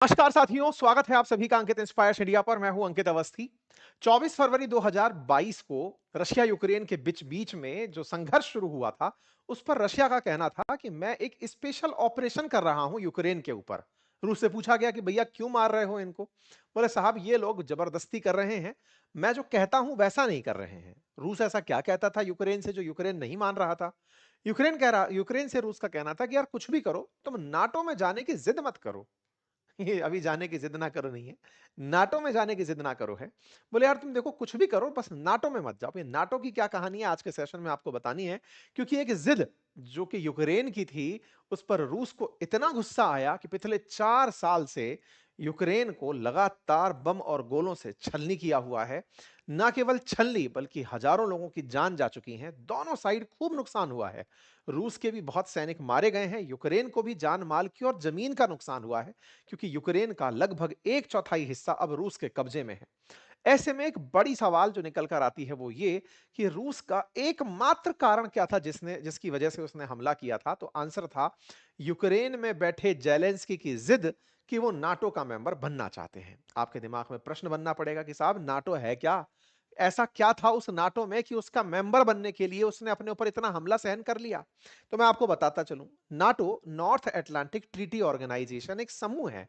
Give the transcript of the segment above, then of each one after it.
नमस्कार साथियों, स्वागत है आप सभी का अंकित इंस्पायर्स इंडिया पर। मैं हूं अंकित अवस्थी। 24 फरवरी 2022 को रशिया यूक्रेन के बीच बीच में जो संघर्ष शुरू हुआ था, उस पर रशिया का कहना था कि मैं एक स्पेशल ऑपरेशन कर रहा हूं यूक्रेन के ऊपर। रूस से पूछा गया कि भैया क्यों मार रहे हो इनको? बोले साहब ये लोग जबरदस्ती कर रहे हैं, मैं जो कहता हूं वैसा नहीं कर रहे हैं। रूस ऐसा क्या कहता था यूक्रेन से जो यूक्रेन नहीं मान रहा था? यूक्रेन से रूस का कहना था कि यार कुछ भी करो, तुम नाटो में जाने की जिद मत करो। ये अभी जाने की जिद ना करो नहीं है, नाटो में जाने की जिद ना करो है। बोले यार तुम देखो कुछ भी करो बस नाटो में मत जाओ। ये नाटो की क्या कहानी है आज के सेशन में आपको बतानी है, क्योंकि एक जिद जो कि यूक्रेन की थी, उस पर रूस को इतना गुस्सा आया कि पिछले 4 साल से यूक्रेन को लगातार बम और गोलों से छलनी किया हुआ है। ना केवल छलनी बल्कि हजारों लोगों की जान जा चुकी है, दोनों साइड खूब नुकसान हुआ है। रूस के भी बहुत सैनिक मारे गए हैं, यूक्रेन को भी जान माल की और जमीन का नुकसान हुआ है, क्योंकि यूक्रेन का लगभग एक चौथाई हिस्सा अब रूस के कब्जे में है। ऐसे में एक बड़ी सवाल जो निकल कर आती है वो ये कि रूस का एकमात्र कारण क्या था जिसकी वजह से उसने हमला किया था? तो आंसर था यूक्रेन में बैठे जेलेंस्की की जिद कि वो नाटो का मेंबर बनना चाहते हैं। आपके दिमाग में प्रश्न बनना पड़ेगा कि साहब नाटो है क्या? ऐसा क्या था उस नाटो में कि उसका मेंबर बनने के लिए उसने अपने ऊपर इतना हमला सहन कर लिया? तो मैं आपको बताता चलूं। NATO North Atlantic Treaty Organization एक समूह है,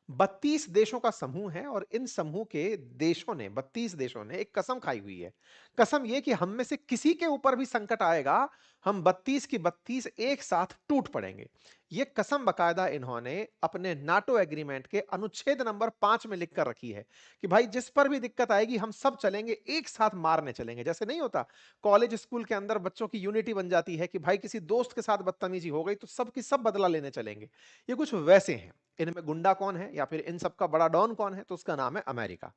32 देशों का समूह है, और इन समूह के देशों ने 32 देशों ने एक कसम खाई हुई है। कसम यह कि हम में से किसी के ऊपर भी संकट आएगा, हम 32 की 32 एक साथ टूट पड़ेंगे। यह कसम बकायदा इन्होंने अपने नाटो एग्रीमेंट के अनुच्छेद नंबर 5 में लिख कर रखी है कि भाई जिस पर भी दिक्कत आएगी हम सब चलेंगे, एक साथ मारने चलेंगे। जैसे नहीं होता कॉलेज स्कूल के अंदर बच्चों की यूनिटी बन जाती है कि भाई किसी दोस्त के साथ बदतमीजी हो गई तो सब की सब बदला लेने चलेंगे। ये कुछ वैसे हैं। इनमें गुंडा कौन है या फिर इन सब का बड़ा डॉन कौन है? तो उसका नाम है अमेरिका।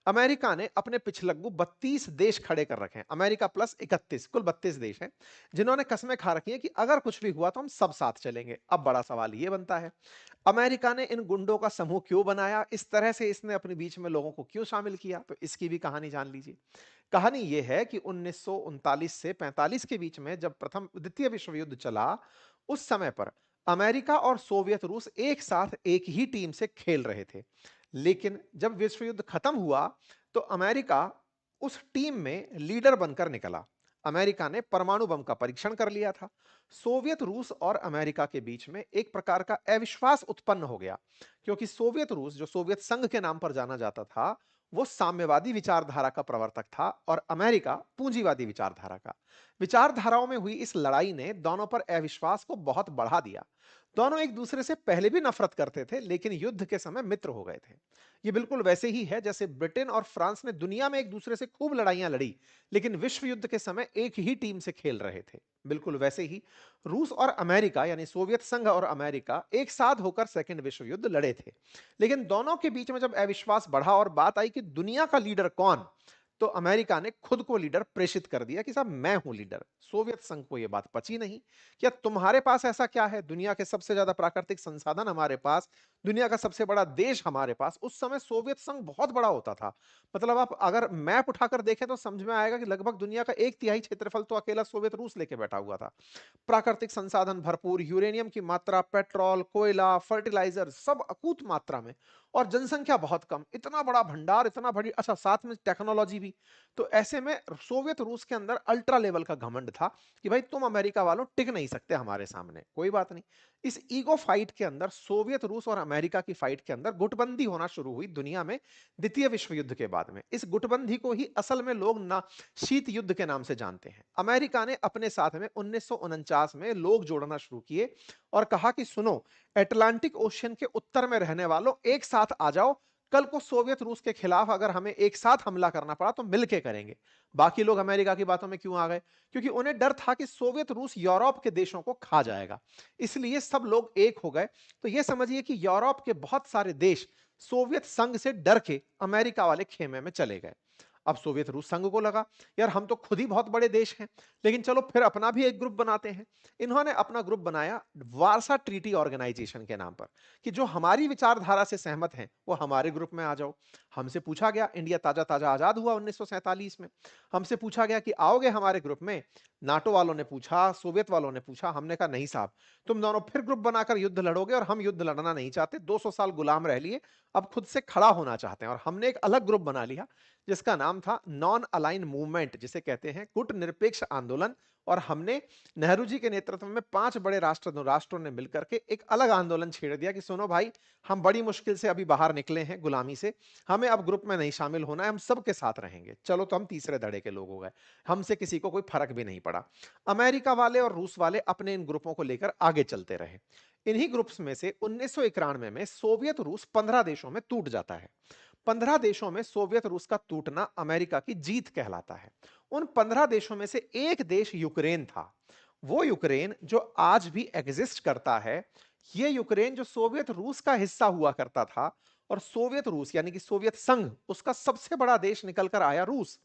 अमेरिका ने अपने पिछलग्गू 32 देश खड़े कर रखे हैं, अमेरिका प्लस 31, कुल 32 देश हैं, जिन्होंने कस्में खा रखी हैं कि अगर कुछ भी हुआ तो हम सब साथ चलेंगे। अब बड़ा सवाल ये बनता है, अमेरिका ने इन गुंडों का समूह क्यों बनाया? इस तरह से इसने अपने बीच में लोगों को क्यों शामिल किया? तो इसकी भी कहानी जान लीजिए। कहानी यह है कि 1939 से 45 के बीच में जब प्रथम द्वितीय विश्व युद्ध चला, उस समय पर अमेरिका और सोवियत रूस एक साथ एक ही टीम से खेल रहे थे। लेकिन जब विश्व युद्ध खत्म हुआ तो अमेरिका उस टीम में लीडर बनकर निकला। अमेरिका ने परमाणु बम का परीक्षण कर लिया था। सोवियत रूस और अमेरिका के बीच में एक प्रकार का अविश्वास उत्पन्न हो गया, क्योंकि सोवियत रूस, जो सोवियत संघ के नाम पर जाना जाता था, वो साम्यवादी विचारधारा का प्रवर्तक था और अमेरिका पूंजीवादी विचारधारा का। विचारधाराओं में हुई इस लड़ाई ने दोनों पर अविश्वास को बहुत बढ़ा दिया। दोनों एक दूसरे से पहले भी नफरत करते थे, लेकिन युद्ध के समय मित्र हो गए थे। ये बिल्कुल वैसे ही है जैसे ब्रिटेन और फ्रांस ने दुनिया में एक दूसरे से खूब लड़ाइयां लड़ी, लेकिन विश्व युद्ध के समय एक ही टीम से खेल रहे थे। बिल्कुल वैसे ही रूस और अमेरिका यानी सोवियत संघ और अमेरिका एक साथ होकर सेकेंड विश्व युद्ध लड़े थे। लेकिन दोनों के बीच में जब अविश्वास बढ़ा और बात आई कि दुनिया का लीडर कौन, तो अमेरिका ने खुद को लीडर प्रेषित कर दिया कि साहब मैं हूं लीडर। सोवियत संघ को यह बात पची नहीं। क्या तुम्हारे पास ऐसा क्या है? दुनिया के सबसे ज्यादा प्राकृतिक संसाधन हमारे पास, दुनिया का सबसे बड़ा देश हमारे पास। उस समय सोवियत संघ बहुत बड़ा होता था। मतलब आप अगर मैप उठाकर देखें तो समझ में आएगा कि लगभग दुनिया का एक तिहाई क्षेत्रफल तो अकेला सोवियत रूस लेके बैठा हुआ था। प्राकृतिक संसाधन भरपूर, यूरेनियम की मात्रा, पेट्रोल, कोयला, फर्टिलाइजर सब अकूत मात्रा में, और जनसंख्या बहुत कम। इतना बड़ा भंडार, इतना बड़ी, अच्छा साथ में टेक्नोलॉजी भी। तो ऐसे में सोवियत रूस के अंदर अल्ट्रा लेवल का घमंड था कि भाई तुम अमेरिका वालों टिक नहीं सकते हमारे सामने, कोई बात नहीं। इस ईगो फाइट के अंदर, सोवियत रूस और अमेरिका की फाइट के अंदर गुटबंदी होना शुरू हुई दुनिया में द्वितीय विश्व युद्ध के बाद में। इस गुटबंदी को ही असल में लोग ना शीत युद्ध के नाम से जानते हैं। अमेरिका ने अपने साथ में 1949 में लोग जोड़ना शुरू किए और कहा कि सुनो, अटलांटिक ओशियन के उत्तर में रहने वालों एक साथ आ जाओ। कल को सोवियत रूस के खिलाफ अगर हमें एक साथ हमला करना पड़ा तो मिलके करेंगे। बाकी लोग अमेरिका की बातों में क्यों आ गए? क्योंकि उन्हें डर था कि सोवियत रूस यूरोप के देशों को खा जाएगा। इसलिए सब लोग एक हो गए। तो यह समझिए कि यूरोप के बहुत सारे देश सोवियत संघ से डर के अमेरिका वाले खेमे में चले गए। अब सोवियत रूस संघ को लगा यार हम तो खुद ही बहुत बड़े देश हैं, लेकिन चलो फिर अपना भी एक ग्रुप बनाते हैं। इन्होंने अपना ग्रुप बनाया वारसा ट्रीटी ऑर्गेनाइजेशन के नाम पर, कि जो हमारी विचारधारा से सहमत हैं वो हमारे ग्रुप में आ जाओ। हमसे पूछा गया, इंडिया ताजा ताजा आजाद हुआ 1947 में, हमसे पूछा गया कि आओगे हमारे ग्रुप में। नाटो वालों ने पूछा, सोवियत वालों ने पूछा, हमने कहा नहीं साहब, तुम दोनों फिर ग्रुप बनाकर युद्ध लड़ोगे और हम युद्ध लड़ना नहीं चाहते। 200 साल गुलाम रह लिए, अब खुद से खड़ा होना चाहते हैं। और हमने एक अलग ग्रुप बना लिया जिसका नाम था नॉन अलाइन मूवमेंट, जिसे कहते हैं गुट निरपेक्ष आंदोलन। और हमने नेहरू जी के नेतृत्व में 5 बड़े राष्ट्रों ने मिलकर के एक अलग आंदोलन छेड़ दिया कि सुनो भाई, हम बड़ी मुश्किल से अभी बाहर निकले हैं गुलामी से, हमें अब ग्रुप में नहीं शामिल होना है, हम सबके साथ रहेंगे। चलो तो हम तीसरे धड़े के लोग हो गए, हमसे किसी को कोई फर्क भी नहीं पड़ा। अमेरिका वाले और रूस वाले अपने इन ग्रुपों को लेकर आगे चलते रहे। इन्हीं ग्रुप्स में से 1991 में सोवियत रूस 15 देशों में टूट जाता है। 15 देशों में सोवियत रूस का टूटना अमेरिका की जीत कहलाता है। उन 15 देशों में से एक देश यूक्रेन था। वो यूक्रेन जो आज भी एग्जिस्ट करता है, ये यूक्रेन जो सोवियत रूस का हिस्सा हुआ करता था, और सोवियत रूस यानी कि सोवियत संघ, उसका सबसे बड़ा देश निकलकर आया रूस।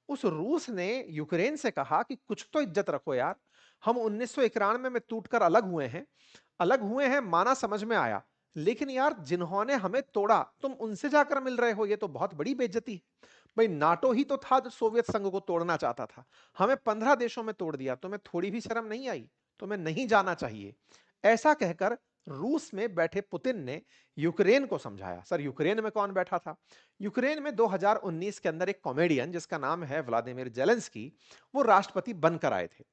उस रूस ने यूक्रेन से कहा कि कुछ तो इज्जत रखो यार, हम 1991 में टूटकर अलग हुए हैं माना, समझ में आया, लेकिन यार जिन्होंने हमें तोड़ा तुम उनसे जाकर मिल रहे हो, ये तो बहुत बड़ी बेइज्जती है। भाई नाटो ही तो था जो सोवियत संघ को तोड़ना चाहता था, हमें 15 देशों में तोड़ दिया, तुम्हें थोड़ी भी शर्म नहीं आई? तुम्हें नहीं जाना चाहिए। ऐसा कहकर रूस में बैठे पुतिन ने यूक्रेन को समझाया। सर यूक्रेन में कौन बैठा था? यूक्रेन में 2019 के अंदर एक कॉमेडियन जिसका नाम है व्लादिमीर जेलेंस्की, वो राष्ट्रपति बनकर आए थे।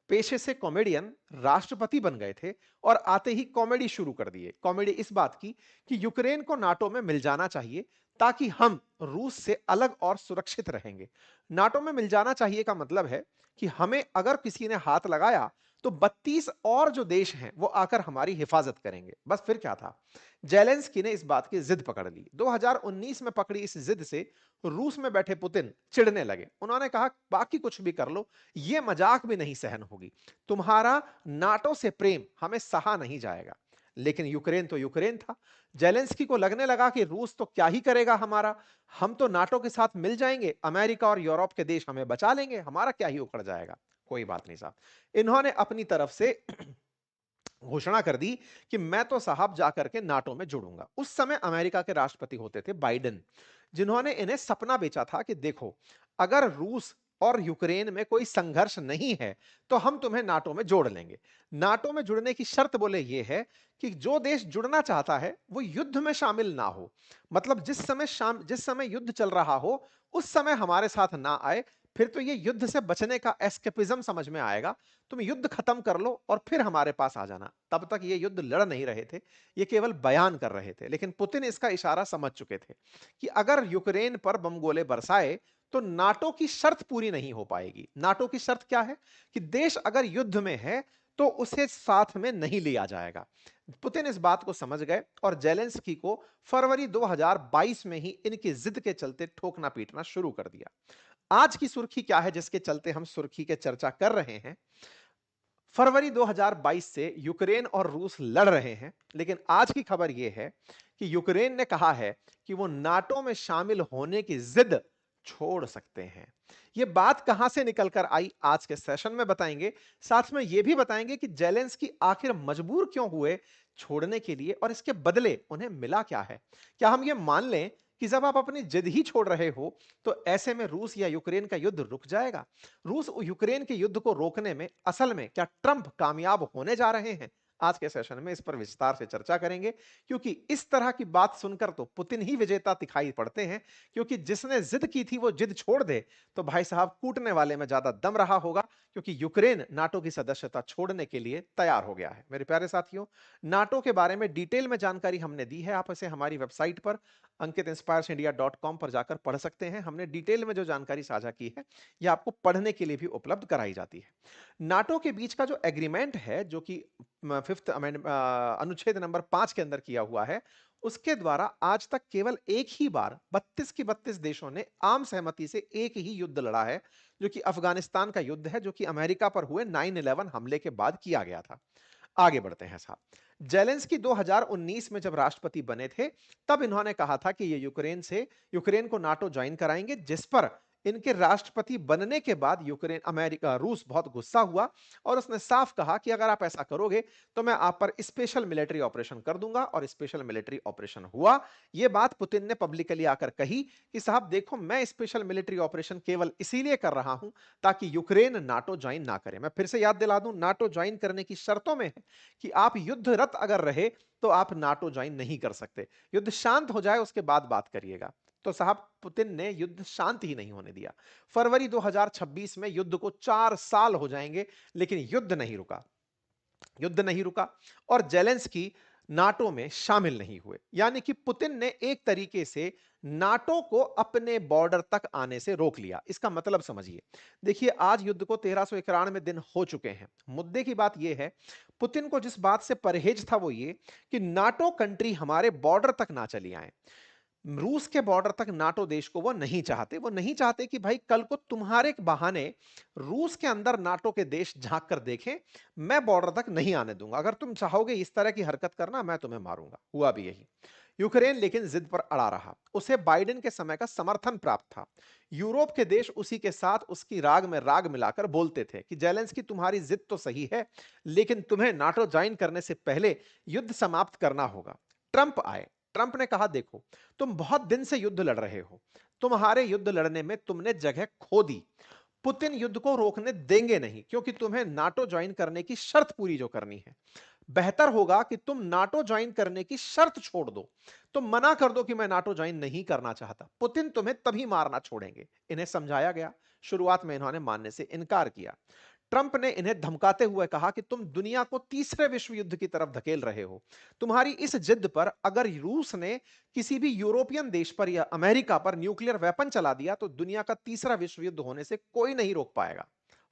पेशे से कॉमेडियन राष्ट्रपति बन गए थे और आते ही कॉमेडी शुरू कर दिए। कॉमेडी इस बात की कि यूक्रेन को नाटो में मिल जाना चाहिए ताकि हम रूस से अलग और सुरक्षित रहेंगे। नाटो में मिल जाना चाहिए का मतलब है कि हमें अगर किसी ने हाथ लगाया तो 32 और जो देश हैं वो आकर हमारी हिफाजत करेंगे। बस फिर क्या था, जेलेंस्की ने इस बात की जिद पकड़ ली। 2019 में पकड़ी इस जिद से रूस में बैठे पुतिन चिढ़ने लगे। उन्होंने कहा बाकी कुछ भी कर लो, ये मजाक भी नहीं सहन होगी, तुम्हारा नाटो से प्रेम हमें सहा नहीं जाएगा। लेकिन यूक्रेन तो यूक्रेन था। जेलेंस्की को लगने लगा कि रूस तो क्या ही करेगा हमारा, हम तो नाटो के साथ मिल जाएंगे, अमेरिका और यूरोप के देश हमें बचा लेंगे, हमारा क्या ही उखड़ जाएगा। कोई बात नहीं साहब, इन्होंने अपनी तरफ से घोषणा कर दी कि मैं तो साहब जाकर के नाटो में जुड़ूंगा। उस समय अमेरिका के राष्ट्रपति होते थे बाइडेन, जिन्होंने इन्हें सपना बेचा था कि देखो, अगर रूस और यूक्रेन में कोई संघर्ष नहीं है तो हम तुम्हें नाटो में जोड़ लेंगे। नाटो में जुड़ने की शर्त बोले ये है कि जो देश जुड़ना चाहता है वो युद्ध में शामिल ना हो, मतलब जिस समय युद्ध चल रहा हो उस समय हमारे साथ ना आए, फिर तो ये युद्ध से बचने का एस्केपिज्म समझ में आएगा। तुम युद्ध खत्म कर लो और फिर हमारे पास आ जाना। तब तक ये युद्ध लड़ नहीं रहे थे, ये केवल बयान कर रहे थे, लेकिन पुतिन इसका इशारा समझ चुके थे कि अगर यूक्रेन पर बम गोले बरसाए तो नाटो की शर्त पूरी नहीं हो पाएगी। नाटो की शर्त क्या है कि देश अगर युद्ध में है तो उसे साथ में नहीं लिया जाएगा। पुतिन इस बात को समझ गए और जेलेंस्की को फरवरी 2022 में ही इनकी जिद के चलते ठोकना पीटना शुरू कर दिया। आज की सुर्खी क्या है जिसके चलते हम सुर्खी के चर्चा कर रहे हैं? फरवरी 2022 से यूक्रेन और रूस लड़ रहे हैं, लेकिन आज की खबर यह है कि यूक्रेन ने कहा है कि वो नाटो में शामिल होने की जिद छोड़ सकते हैं। ये बात कहां से निकलकर आई आज के सेशन में बताएंगे। साथ में यह भी बताएंगे कि जेलेंस्की आखिर मजबूर क्यों हुए छोड़ने के लिए और इसके बदले उन्हें मिला क्या है। क्या हम ये मान लें कि जब आप अपनी जिद ही छोड़ रहे हो तो ऐसे में रूस या यूक्रेन का युद्ध रुक जाएगा? रूस यूक्रेन के युद्ध को रोकने में असल में क्या ट्रंप कामयाब होने जा रहे हैं? आज के सेशन में इस पर विस्तार से चर्चा करेंगे, क्योंकि इस तरह की बात सुनकर तो पुतिन ही विजेता दिखाई पड़ते हैं, क्योंकि जिसने जिद की थी वो जिद छोड़ दे तो भाई साहब कूटने वाले में ज्यादा दम रहा होगा, क्योंकि यूक्रेन नाटो की सदस्यता छोड़ने के लिए तैयार हो गया है। मेरे प्यारे साथियों, नाटो के बारे में डिटेल में जानकारी हमने दी है, आप इसे हमारी वेबसाइट पर ankit-inspiresindia.com पर जाकर पढ़ सकते हैं। हमने डिटेल में जो जानकारी साझा की है यह आपको पढ़ने के लिए भी उपलब्ध कराई जाती है। नाटो के बीच का जो एग्रीमेंट है, जो कि फिफ्थ अनुच्छेद नंबर 5 के अंदर किया हुआ है, उसके द्वारा आज तक केवल एक ही बार 32 की 32 देशों ने आम सहमति से एक ही युद्ध लड़ा है, जो कि अफगानिस्तान का युद्ध है, जो कि अमेरिका पर हुए 9/11 हमले के बाद किया गया था। आगे बढ़ते हैं साहब। जेलेंस्की 2019 में जब राष्ट्रपति बने थे तब इन्होंने कहा था कि ये यूक्रेन को नाटो ज्वाइन कराएंगे, जिस पर इनके राष्ट्रपति बनने के बाद रूस बहुत गुस्सा हुआ और उसने साफ कहा कि अगर आप ऐसा करोगे तो मैं आप पर स्पेशल मिलिट्री ऑपरेशन कर दूंगा, और स्पेशल मिलिट्री ऑपरेशन हुआ। यह बात पुतिन ने पब्लिकली आकर कही कि साहब देखो, मैं स्पेशल मिलिट्री ऑपरेशन केवल इसीलिए कर रहा हूं ताकि यूक्रेन नाटो ज्वाइन ना करे। मैं फिर से याद दिला दूं, नाटो ज्वाइन करने की शर्तों में है कि आप युद्धरत अगर रहे तो आप नाटो ज्वाइन नहीं कर सकते, युद्ध शांत हो जाए उसके बाद बात करिएगा। तो साहब पुतिन ने युद्ध शांत ही नहीं होने दिया। फरवरी 2026 में युद्ध को 4 साल हो जाएंगे, लेकिन युद्ध नहीं रुका। युद्ध नहीं रुका और जेलेंस्की नाटो में शामिल नहीं हुए। यानी कि पुतिन ने एक तरीके से नाटो को अपने बॉर्डर तक आने से रोक लिया। इसका मतलब समझिए, देखिए आज युद्ध को 1391 दिन हो चुके हैं। मुद्दे की बात यह है, पुतिन को जिस बात से परहेज था वो ये कि नाटो कंट्री हमारे बॉर्डर तक ना चली आए। रूस के बॉर्डर तक नाटो देश को वो नहीं चाहते। वो नहीं चाहते कि भाई कल को तुम्हारे बहाने रूस के अंदर नाटो के देश झांक कर देखें। मैं बॉर्डर तक नहीं आने दूंगा, अगर तुम चाहोगे इस तरह की हरकत करना मैं तुम्हें मारूंगा। हुआ भी यही। यूक्रेन लेकिन जिद पर अड़ा रहा। उसे बाइडेन के समय का समर्थन प्राप्त था। यूरोप के देश उसी के साथ उसकी राग में राग मिलाकर बोलते थे कि जेलेंस्की तुम्हारी जिद तो सही है, लेकिन तुम्हें नाटो ज्वाइन करने से पहले युद्ध समाप्त करना होगा। ट्रंप आए। ट्रंप ने कहा देखो, तुम बहुत दिन से युद्ध लड़ रहे हो, तुम्हारे युद्ध लड़ने में तुमने जगह खो दी। पुतिन युद्ध को रोकने देंगे नहीं, क्योंकि तुम्हें नाटो ज्वाइन करने की शर्त पूरी जो करनी है। बेहतर होगा कि तुम नाटो ज्वाइन करने की शर्त छोड़ दो। तुम मना कर दो कि मैं नाटो ज्वाइन नहीं करना चाहता, पुतिन तुम्हें तभी मारना छोड़ेंगे। इन्हें समझाया गया। शुरुआत में इन्होंने मानने से इनकार किया। ट्रंप ने इन्हें धमकाते हुए कहा कि तुम दुनिया को तीसरे विश्व युद्ध की तरफ धकेल रहे हो। तुम्हारी इस जिद पर अगर रूस ने किसी भी यूरोपियन देश पर या अमेरिका पर न्यूक्लियर वेपन चला दिया तो दुनिया का तीसरा विश्व युद्ध होने से कोई नहीं रोक पाएगा।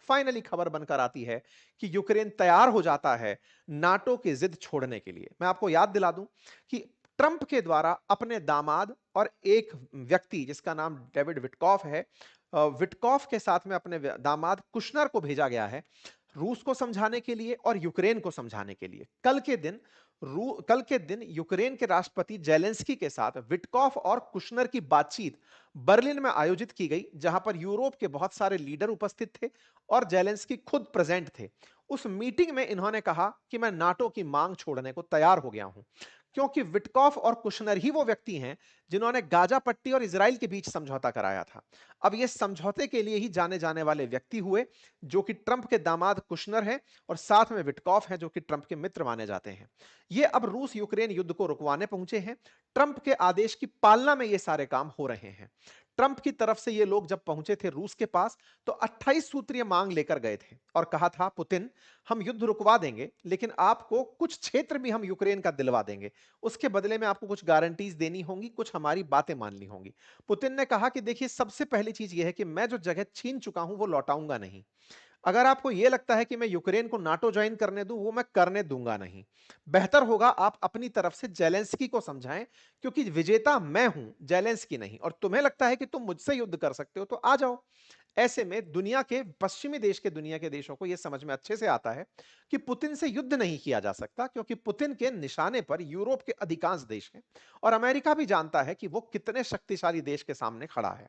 फाइनली खबर बनकर आती है कि यूक्रेन तैयार हो जाता है नाटो की जिद छोड़ने के लिए। मैं आपको याद दिला दूं कि ट्रंप के द्वारा अपने दामाद और एक व्यक्ति जिसका नाम डेविड विटकॉफ है, विटकॉफ के साथ में अपने दामाद कुशनर को भेजा गया है रूस को समझाने के लिए और यूक्रेन को समझाने के लिए। कल के दिन यूक्रेन के राष्ट्रपति जेलेंस्की के साथ विटकॉफ और कुशनर की बातचीत बर्लिन में आयोजित की गई, जहां पर यूरोप के बहुत सारे लीडर उपस्थित थे और जेलेंस्की खुद प्रेजेंट थे। उस मीटिंग में इन्होंने कहा कि मैं नाटो की मांग छोड़ने को तैयार हो गया हूं, क्योंकि विटकॉफ और कुशनर ही वो व्यक्ति हैं जिन्होंने गाजा पट्टी और इजराइल के बीच समझौता कराया था। अब ये समझौते के लिए ही जाने जाने वाले व्यक्ति हुए, जो कि ट्रंप के दामाद कुशनर हैं और साथ में विटकॉफ हैं, जो कि ट्रंप के मित्र माने जाते हैं। ये अब रूस यूक्रेन युद्ध को रुकवाने पहुंचे हैं। ट्रंप के आदेश की पालना में ये सारे काम हो रहे हैं। ट्रंप की तरफ से ये लोग जब पहुंचे थे रूस के पास तो 28 सूत्रीय मांग लेकर गए थे और कहा था, पुतिन हम युद्ध रुकवा देंगे, लेकिन आपको कुछ क्षेत्र भी हम यूक्रेन का दिलवा देंगे। उसके बदले में आपको कुछ गारंटीज देनी होंगी, कुछ हमारी बातें माननी होंगी। पुतिन ने कहा कि देखिए, सबसे पहली चीज यह है कि मैं जो जगह छीन चुका हूं वो लौटाऊंगा नहीं। अगर आपको यह लगता है कि मैं यूक्रेन को नाटो ज्वाइन करने दूं, वो मैं करने दूंगा नहीं। बेहतर होगा आप अपनी तरफ से जेलेंस्की को समझाएं, क्योंकि विजेता मैं हूं, जेलेंस्की नहीं। और तुम्हें लगता है कि तुम मुझसे युद्ध कर सकते हो तो आ जाओ। ऐसे में दुनिया के पश्चिमी देश के दुनिया के देशों को यह समझ में अच्छे से आता है कि पुतिन से युद्ध नहीं किया जा सकता, क्योंकि पुतिन के निशाने पर यूरोप के अधिकांश देश हैं और अमेरिका भी जानता है कि वो कितने शक्तिशाली देश के सामने खड़ा है।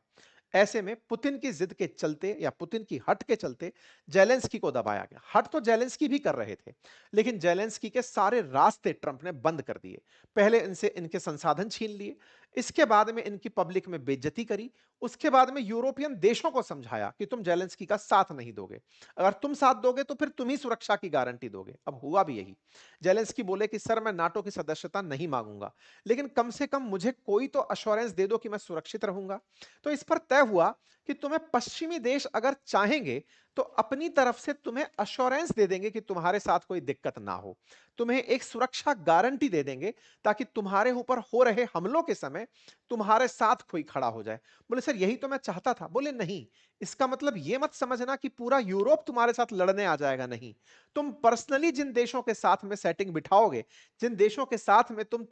ऐसे में पुतिन की जिद के चलते या पुतिन की हट के चलते जेलेंस्की को दबाया गया। हट तो जेलेंस्की भी कर रहे थे, लेकिन जेलेंस्की के सारे रास्ते ट्रंप ने बंद कर दिए। पहले इनसे इनके संसाधन छीन लिए, इसके बाद में इनकी पब्लिक में बेइज्जती करी, उसके बाद में यूरोपियन देशों को समझाया कि तुम जेलेंस्की का साथ नहीं दोगे, अगर तुम साथ दोगे तो फिर तुम ही सुरक्षा की गारंटी दोगे। अब हुआ भी यही। जेलेंस्की बोले कि सर मैं नाटो की सदस्यता नहीं मांगूंगा, लेकिन कम से कम मुझे कोई तो अश्योरेंस दे दो कि मैं सुरक्षित रहूंगा। तो इस पर तय हुआ कि तुम्हें पश्चिमी देश अगर चाहेंगे तो अपनी तरफ से तुम्हें अश्योरेंस दे देंगे कि तुम्हारे साथ कोई दिक्कत ना हो, तुम्हें एक सुरक्षा गारंटी दे देंगे ताकि तुम्हारे ऊपर हो रहे हमलों के समय तुम्हारे साथ कोई खड़ा हो जाए। बोले सर यही तो मैं चाहता था। बोले नहीं, इसका मतलब यह मत समझना कि पूरा यूरोप तुम्हारे साथ लड़ने आ जाएगा। नहीं, तुम पर्सनली जिन देशों के साथ में सेटिंग बिठाओगे, जिन देशों के साथ में तुम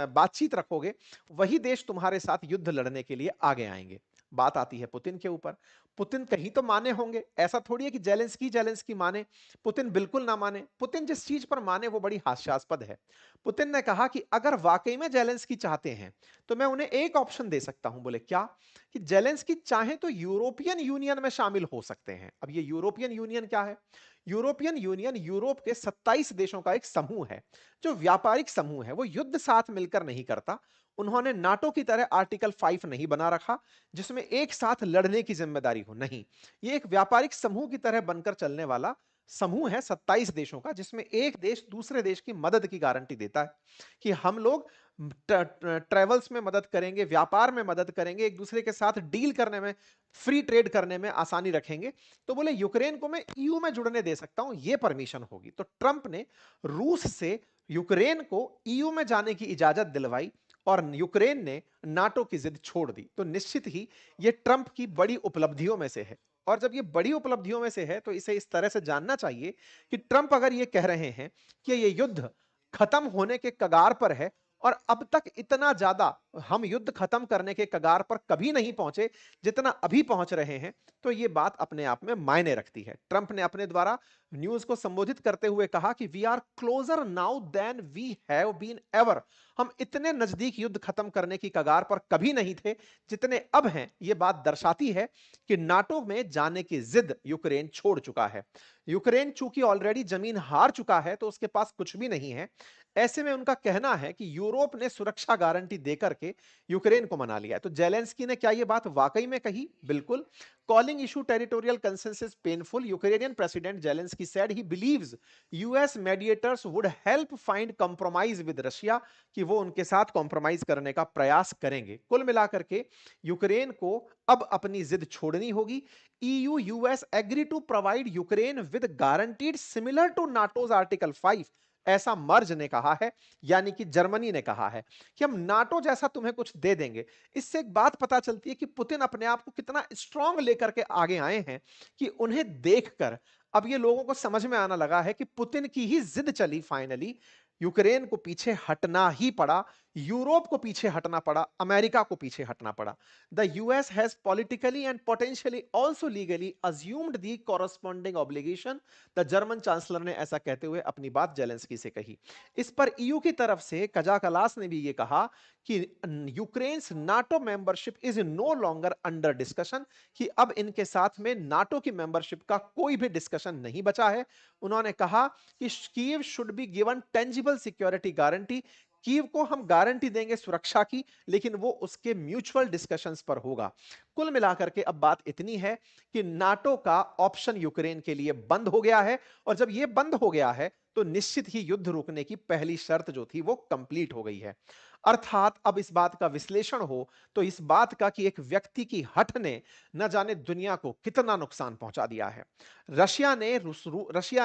बातचीत रखोगे, वही देश तुम्हारे साथ युद्ध लड़ने के लिए आगे आएंगे। बात आती है पुतिन के ऊपर। पुतिन कहीं तो माने होंगे, ऐसा थोड़ी है कि जेलेंस्की माने, पुतिन बिल्कुल ना माने। पुतिन जिस चीज पर माने वो बड़ी हास्यास्पद है। पुतिन ने कहा कि अगर वाकई में जेलेंस्की चाहते हैं तो मैं उन्हें एक ऑप्शन दे सकता हूं। बोले क्या? कि जेलेंस्की चाहे तो यूरोपियन यूनियन में शामिल हो सकते हैं। अब ये यूरोपियन यूनियन क्या है? यूरोपियन यूनियन यूरोप के 27 देशों का एक समूह है, जो व्यापारिक समूह है। वो युद्ध साथ मिलकर नहीं करता। उन्होंने नाटो की तरह आर्टिकल 5 नहीं बना रखा, जिसमें एक साथ लड़ने की जिम्मेदारी हो। नहीं, ये एक व्यापारिक समूह की तरह बनकर चलने वाला समूह है 27 देशों का, जिसमें एक देश दूसरे देश की मदद की गारंटी देता है कि हम लोग ट्रेवल्स में मदद करेंगे, व्यापार में मदद करेंगे, एक दूसरे के साथ डील करने में, फ्री ट्रेड करने में आसानी रखेंगे। तो बोले यूक्रेन को मैं ईयू में जुड़ने दे सकता हूं, यह परमिशन होगी। तो ट्रंप ने रूस से यूक्रेन को ईयू में जाने की इजाजत दिलवाई और यूक्रेन ने नाटो की जिद छोड़ दी। तो निश्चित ही यह ट्रंप की बड़ी उपलब्धियों में से है। और जब ये बड़ी उपलब्धियों में से है तो इसे इस तरह से जानना चाहिए कि ट्रंप अगर ये कह रहे हैं कि ये युद्ध खत्म होने के कगार पर है और अब तक इतना ज्यादा हम युद्ध खत्म करने के कगार पर कभी नहीं पहुंचे जितना अभी पहुंच रहे हैं, तो यह बात अपने आप में मायने रखती है। ट्रंप ने अपने द्वारा न्यूज को संबोधित करते हुए कहा कि we are closer now than we have been ever. हम इतने नजदीक युद्ध खत्म करने की कगार पर कभी नहीं थे जितने अब हैं। यह बात दर्शाती है कि नाटो में जाने की जिद यूक्रेन छोड़ चुका है। यूक्रेन चूंकि ऑलरेडी जमीन हार चुका है तो उसके पास कुछ भी नहीं है। ऐसे में उनका कहना है कि यूरोप ने सुरक्षा गारंटी देकर के यूक्रेन को मना लिया है। तो जेलेंस्की ने क्या यह बात वाकई में कही? बिल्कुल। Calling issue territorial consensus painful, Ukrainian president Zelensky said he believes US mediators would help find compromise with Russia, कि वो उनके साथ कॉम्प्रोमाइज करने का प्रयास करेंगे। कुल मिलाकर के यूक्रेन को अब अपनी जिद छोड़नी होगी। EU US agree to provide Ukraine with guaranteed similar to NATO's article 5, ऐसा मर्ज ने कहा है, यानी कि जर्मनी ने कहा है कि हम नाटो जैसा तुम्हें कुछ दे देंगे। इससे एक बात पता चलती है कि पुतिन अपने आप को कितना स्ट्रांग लेकर के आगे आए हैं कि उन्हें देखकर अब ये लोगों को समझ में आना लगा है कि पुतिन की ही जिद चली। फाइनली यूक्रेन को पीछे हटना ही पड़ा, यूरोप को पीछे हटना पड़ा, अमेरिका को पीछे हटना पड़ा। The US has politically and potentially also legally assumed the corresponding obligation. The German chancellor ने ऐसा कहते हुए अपनी बात जेलेंस्की से कही। इस पर ईयू की तरफ से कजा कलास ने भी यह कहा कि Ukraine's NATO membership is no longer under discussion, कि अब इनके साथ में नाटो की मेंबरशिप का कोई भी डिस्कशन नहीं बचा है। उन्होंने कहा कि Kyiv should be given tangible security guarantee, Kyiv को हम गारंटी देंगे सुरक्षा की, लेकिन वो उसके म्यूचुअल डिस्कशंस पर होगा। कुल मिलाकर के अब बात इतनी है कि नाटो का ऑप्शन यूक्रेन के लिए बंद हो गया है, और जब ये बंद हो गया है तो निश्चित ही युद्ध रुकने की पहली शर्त जो थी वो कंप्लीट हो गई है। अर्थात अब इस बात का विश्लेषण हो तो इस बात का कि एक व्यक्ति की हठ ने न जाने दुनिया को कितना नुकसान पहुंचा दिया है। रशिया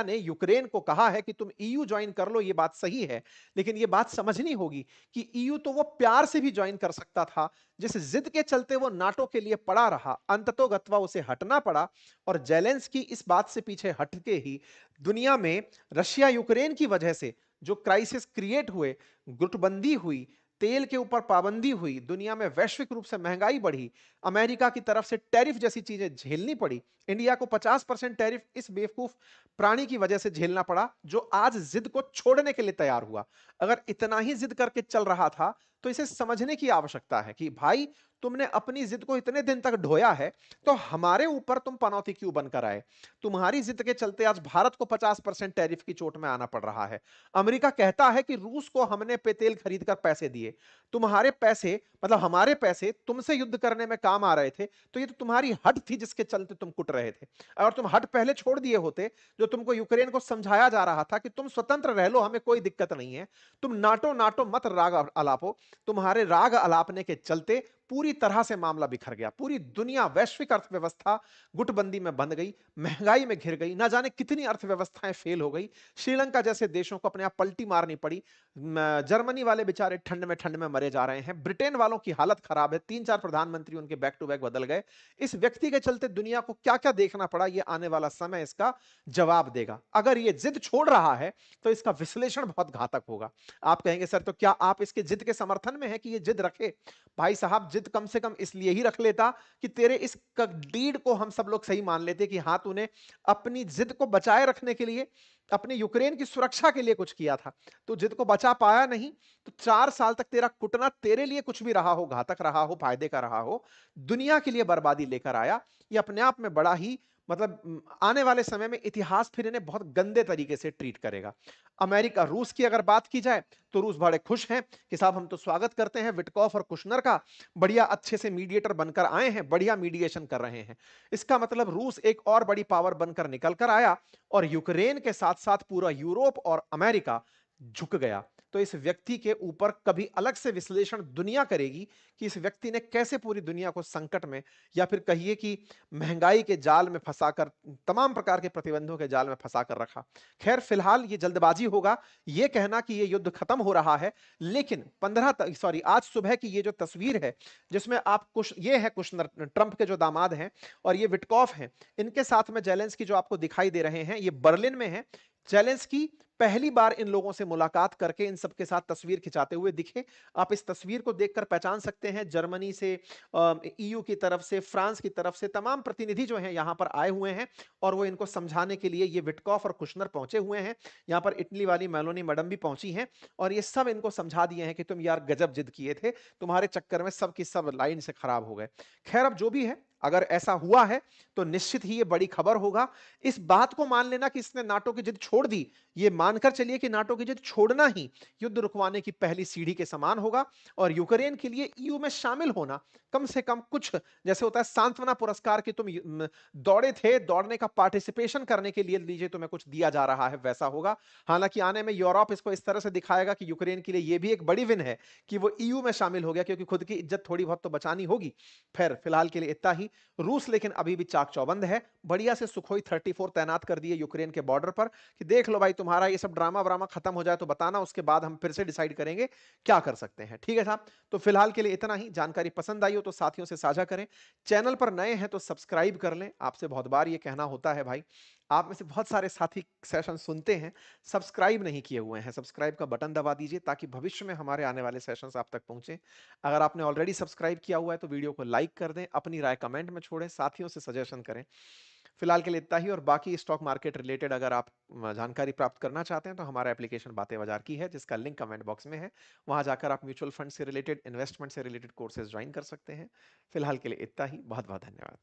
ने यूक्रेन को कहा है कि तुम ईयू ज्वाइन कर लो, ये बात सही है, लेकिन ये बात समझनी होगी कि ईयू तो वो प्यार से भी ज्वाइन कर सकता था। जिस जिद के चलते वो नाटो के लिए पड़ा रहा, अंततोगत्वा उसे हटना पड़ा। और जेलेंस्की इस बात से पीछे हट के ही दुनिया में रशिया यूक्रेन की वजह से जो क्राइसिस क्रिएट हुए, गुटबंदी हुई, तेल के ऊपर पाबंदी हुई, दुनिया में वैश्विक रूप से महंगाई बढ़ी, अमेरिका की तरफ से टैरिफ जैसी चीजें झेलनी पड़ी। इंडिया को 50% टैरिफ इस बेवकूफ प्राणी की वजह से झेलना पड़ा, जो आज जिद को छोड़ने के लिए तैयार हुआ। अगर इतना ही जिद करके चल रहा था तो इसे समझने की आवश्यकता है कि भाई, तुमने अपनी जिद को इतने दिन तक ढोया है तो हमारे ऊपर तुम पनौती क्यों बनकर आए? तुम्हारी जिद के चलते आज भारत को 50% टैरिफ की चोट में आना पड़ रहा है। अमेरिका कहता है कि रूस को हमने पे तेल खरीद कर पैसे दिए। तुम्हारे पैसे, मतलब हमारे पैसे तुमसे युद्ध करने में काम आ रहे थे, तो ये तो तुम्हारी हट थी जिसके चलते तुम कुट रहे थे। और तुम हट पहले छोड़ दिए होते, जो तुमको यूक्रेन को समझाया जा रहा था कि तुम स्वतंत्र रह लो, हमें कोई दिक्कत नहीं है, तुम नाटो नाटो मत राग अलापो। तुम्हारे राग अलापने के चलते पूरी तरह से मामला बिखर गया। पूरी दुनिया, वैश्विक अर्थव्यवस्था गुटबंदी में बंध गई, महंगाई में घिर गई, ना जाने कितनी अर्थव्यवस्थाएं फेल हो गई। श्रीलंका जैसे देशों को अपने आप पलटी मारनी पड़ी। जर्मनी वाले बेचारे ठंड में मरे जा रहे हैं। ब्रिटेन वालों की हालत खराब है, 3-4 प्रधानमंत्री उनके बैक टू बैक बदल गए। इस व्यक्ति के चलते दुनिया को क्या क्या देखना पड़ा, ये आने वाला समय इसका जवाब देगा। अगर ये जिद छोड़ रहा है तो इसका विश्लेषण बहुत घातक होगा। आप कहेंगे सर, तो क्या आप इसके जिद के समर्थन में है कि ये जिद रखे? भाई साहब, जिद जिद कम से कम इसलिए ही रख लेता कि तेरे इस डीड को हम सब लोग सही मान लेते कि हाँ, तूने अपनी जिद को बचाए रखने के लिए, अपने यूक्रेन की सुरक्षा के लिए कुछ किया था। तो जिद को बचा पाया नहीं, तो 4 साल तक तेरा कुटना तेरे लिए कुछ भी रहा हो, घातक रहा हो, फायदे का रहा हो, दुनिया के लिए बर्बादी लेकर आया। ये अपने आप में बड़ा ही मतलब आने वाले समय में इतिहास फिर इन्हें बहुत गंदे तरीके से ट्रीट करेगा। अमेरिका, रूस की अगर बात की जाए, तो रूस बड़े खुश हैं कि साहब हम तो स्वागत करते हैं विटकॉफ और कुशनर का, बढ़िया अच्छे से मीडिएटर बनकर आए हैं, बढ़िया मीडिएशन कर रहे हैं। इसका मतलब रूस एक और बड़ी पावर बनकर निकल कर आया और यूक्रेन के साथ-साथ पूरा यूरोप और अमेरिका झुक गया। तो इस व्यक्ति के ऊपर कभी अलग से विश्लेषण दुनिया करेगी कि इस व्यक्ति ने कैसे पूरी दुनिया को संकट में या फिर कहिए कि महंगाई के जाल में फंसाकर, तमाम प्रकार के प्रतिबंधों के जाल में फंसाकर रखा। खैर फिलहाल ये जल्दबाजी होगा ये कहना कि ये युद्ध खत्म हो रहा है, लेकिन आज सुबह की ये जो तस्वीर है, जिसमें आप ये है कुशनर, ट्रंप के जो दामाद हैं, और ये विटकॉफ हैं, इनके साथ में जेलेंस्की जो आपको दिखाई दे रहे हैं, ये बर्लिन में है। जेलेंस्की पहली बार इन लोगों से मुलाकात करके इन सबके साथ तस्वीर खिंचाते हुए दिखे। आप इस तस्वीर को देखकर पहचान सकते हैं, जर्मनी से, ईयू की तरफ से, फ्रांस की तरफ से तमाम प्रतिनिधि जो हैं यहाँ पर आए हुए हैं और वो इनको समझाने के लिए ये विटकॉफ और कुशनर पहुंचे हुए हैं। यहाँ पर इटली वाली मेलोनी मैडम भी पहुंची हैं और ये सब इनको समझा दिए हैं कि तुम यार गजब जिद किए थे, तुम्हारे चक्कर में सब की सब लाइन से खराब हो गए। खैर अब जो भी है, अगर ऐसा हुआ है तो निश्चित ही ये बड़ी खबर होगा। इस बात को मान लेना कि इसने नाटो की जिद छोड़ दी, ये मानकर चलिए कि नाटो की जिद छोड़ना ही युद्ध रुकवाने की पहली सीढ़ी के समान होगा और यूक्रेन के लिए ईयू में शामिल होना कम से कम कुछ, जैसे होता है सांत्वना पुरस्कार कि तुम दौड़े थे, दौड़ने का पार्टिसिपेशन करने के लिए लीजिए तुम्हें कुछ दिया जा रहा है, वैसा होगा। हालांकि आने में यूरोप इसको इस तरह से दिखाएगा कि यूक्रेन के लिए यह भी एक बड़ी विन है कि वो ईयू में शामिल हो गया, क्योंकि खुद की इज्जत थोड़ी बहुत तो बचानी होगी। फिर फिलहाल के लिए इतना ही। रूस लेकिन अभी भी चाक चौबंद है, बढ़िया से सुखोई 34 तैनात कर दिए यूक्रेन के बॉर्डर पर कि देख लो भाई, तुम्हारा ये सब ड्रामा व्रामा खत्म हो जाए तो बताना, उसके बाद हम फिर से डिसाइड करेंगे क्या कर सकते हैं। ठीक है साहब, तो फिलहाल के लिए इतना ही। जानकारी पसंद आई हो तो साथियों से साझा करें, चैनल पर नए हैं तो सब्सक्राइब कर लें। आपसे बहुत बार ये कहना होता है भाई, आप में से बहुत सारे साथी सेशन सुनते हैं, सब्सक्राइब नहीं किए हुए हैं, सब्सक्राइब का बटन दबा दीजिए ताकि भविष्य में हमारे आने वाले सेशंस आप तक पहुंचे। अगर आपने ऑलरेडी सब्सक्राइब किया हुआ है तो वीडियो को लाइक कर दें, अपनी राय कमेंट में छोड़ें, साथियों से सजेशन करें। फिलहाल के लिए इतना ही। और बाकी स्टॉक मार्केट रिलेटेड अगर आप जानकारी प्राप्त करना चाहते हैं तो हमारा एप्लीकेशन बातें बाजार की है, जिसका लिंक कमेंट बॉक्स में है। वहां जाकर आप म्यूचुअल फंड से रिलेटेड, इन्वेस्टमेंट से रिलेटेड कोर्सेज ज्वाइन कर सकते हैं। फिलहाल के लिए इतना ही। बहुत बहुत धन्यवाद।